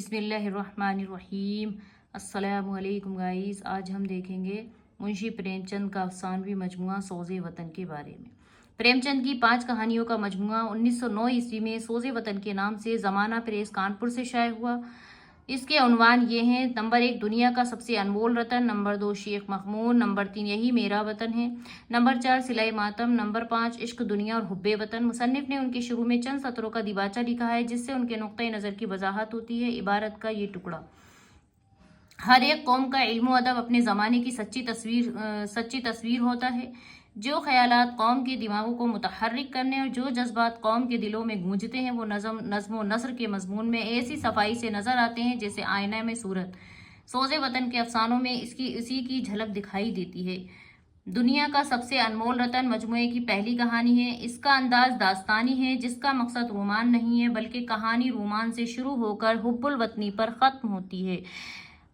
बिस्मिल्लाहिर्रहमानिर्रहीम। अस्सलामु अलैकुम गाइस। आज हम देखेंगे मुंशी प्रेमचंद का अफसानवी मजमुआ सोज़े वतन के बारे में। प्रेमचंद की 5 कहानियों का मजमुआ 1909 ईस्वी में सोज़े वतन के नाम से ज़माना प्रेस कानपुर से शाये हुआ। इसके उन्वान ये हैं: नंबर 1 दुनिया का सबसे अनमोल रतन, नंबर 2 शेख मखमून, नंबर 3 यही मेरा वतन है, नंबर 4 सिलाई मातम, नंबर 5 इश्क दुनिया और हुब्बे वतन। मुसन्निफ ने उनके शुरू में चंद सत्रों का दिबाचा लिखा है जिससे उनके नुक्ते नज़र की वजाहत होती है। इबारत का ये टुकड़ा: हर एक कौम का इल्म अदब अपने ज़माने की सच्ची तस्वीर होता है। जो ख्यालात कौम के दिमागों को मुतहर्रिक करने और जो जज्बात कौम के दिलों में गूंजते हैं वो नज़्म व नसर के मजमून में ऐसी सफाई से नज़र आते हैं जैसे आईना में सूरत। सोज़े वतन के अफसानों में इसी की झलक दिखाई देती है। दुनिया का सबसे अनमोल रतन मजमुए की पहली कहानी है। इसका अंदाज दास्तानी है जिसका मकसद रोमान नहीं है बल्कि कहानी रोमान से शुरू होकर हुब्बुल वतनी पर ख़त्म होती है।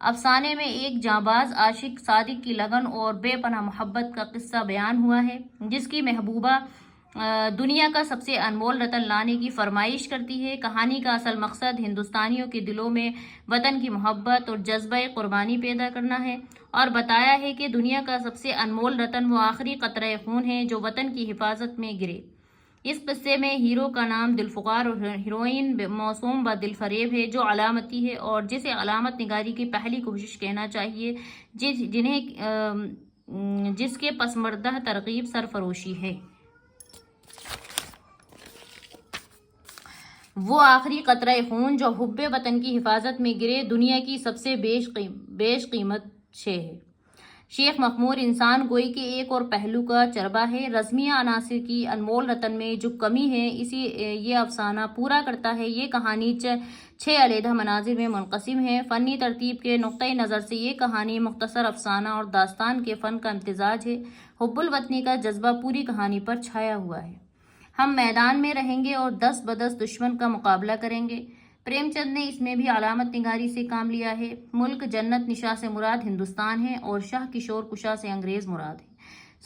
अफसाने में एक जांबाज आशिक सादिक की लगन और बेपनाह मोहब्बत का किस्सा बयान हुआ है जिसकी महबूबा दुनिया का सबसे अनमोल रतन लाने की फरमाइश करती है। कहानी का असल मकसद हिंदुस्तानियों के दिलों में वतन की मोहब्बत और जज्बा कुर्बानी पैदा करना है और बताया है कि दुनिया का सबसे अनमोल रतन वो आखिरी कतरा खून है जो वतन की हिफाजत में गिरे। इस किस्से में हीरो का नाम दिलफुकार और हीरोइन मौसूम व दिलफरेब है जो अलामती है और जिसे अलामत निगारी की पहली कोशिश कहना चाहिए जिसके पसमर्दा तरकीब सरफरोशी है। वो आखिरी कतरा खून जो हुब्बे वतन की हिफाजत में गिरे दुनिया की सबसे बेश कीमत शे है। शेख मखमूर इंसान गोई के एक और पहलू का चरबा है। रज़मिया अनासिर की अनमोल रतन में जो कमी है ये अफसाना पूरा करता है। ये कहानी 6 अलहदा मनाजिर में मुनक़सिम है। फ़नी तरतीब के नुक्ते नज़र से ये कहानी मुख्तसर अफसाना और दास्तान के फ़न का इम्तिजाज है। हुब्बुल वतनी का जज्बा पूरी कहानी पर छाया हुआ है। हम मैदान में रहेंगे और 10 बदस दुश्मन का मुकाबला करेंगे। प्रेमचंद ने इसमें भी अलामत निगारी से काम लिया है। मुल्क जन्नत निशा से मुराद हिंदुस्तान है और शाह किशोर कुशा से अंग्रेज मुराद है।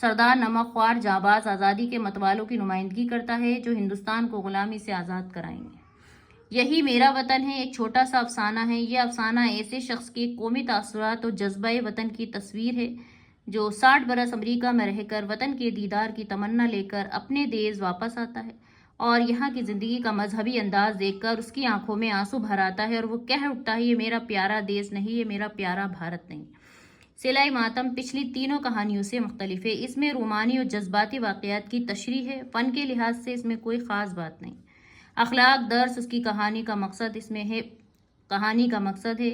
सरदार नमक ख्वार जाबाज आज़ादी के मतवालों की नुमाइंदगी करता है जो हिंदुस्तान को गुलामी से आज़ाद कराएंगे। यही मेरा वतन है एक छोटा सा अफसाना है। यह अफसाना ऐसे शख्स के कौमी तासुरात और जज्बा वतन की तस्वीर है जो 60 बरस अमरीका में रहकर वतन के दीदार की तमन्ना लेकर अपने देश वापस आता है और यहाँ की ज़िंदगी का मजहबी अंदाज देखकर उसकी आंखों में आंसू भर आता है और वो कह उठता है ये मेरा प्यारा देश नहीं, ये मेरा प्यारा भारत नहीं। सिलाई मातम पिछली तीनों कहानियों से मुख्तलिफ है। इसमें रूमानी और जज्बाती वाक़यात की तशरीह है। फ़न के लिहाज से इसमें कोई ख़ास बात नहीं। अखलाक दर्स उसकी कहानी का मकसद है।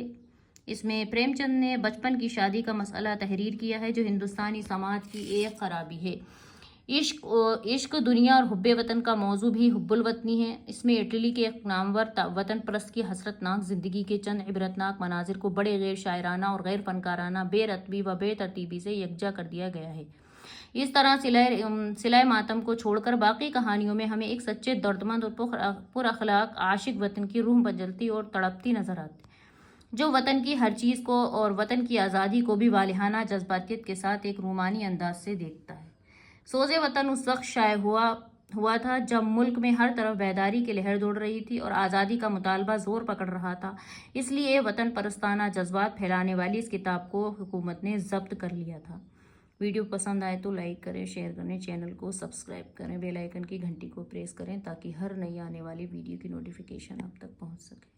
इसमें प्रेमचंद ने बचपन की शादी का मसला तहरीर किया है जो हिंदुस्तानी समाज की एक खराबी है। इश्क दुनिया और हुब्बे वतन का मौजू भी हुब्बुल वतनी है। इसमें इटली के एक नामवर वतन परस्त की हसरतनाक ज़िंदगी के चंद इबरतनाक मनाजिर को बड़े गैर शायराना और गैर फनकाराना बेरतबी व बेतरतीबी से यकजा कर दिया गया है। इस तरह सिलाई मातम को छोड़कर बाकी कहानियों में हमें एक सच्चे दर्दमंद और पुरअखलाक आशिक वतन की रूह बजलती और तड़पती नजर आती जो वतन की हर चीज़ को और वतन की आज़ादी को भी वालिहाना जज्बातियत के साथ एक रूमानी अंदाज से देखता है। सोज़े वतन उस वक्त शाये हुआ था जब मुल्क में हर तरफ बेदारी की लहर दौड़ रही थी और आज़ादी का मुतालबा जोर पकड़ रहा था। इसलिए वतन परस्ताना जज्बात फैलाने वाली इस किताब को हुकूमत ने जब्त कर लिया था। वीडियो पसंद आए तो लाइक करें, शेयर करें, चैनल को सब्सक्राइब करें, बेल आइकन की घंटी को प्रेस करें ताकि हर नई आने वाली वीडियो की नोटिफिकेशन आप तक पहुँच सके।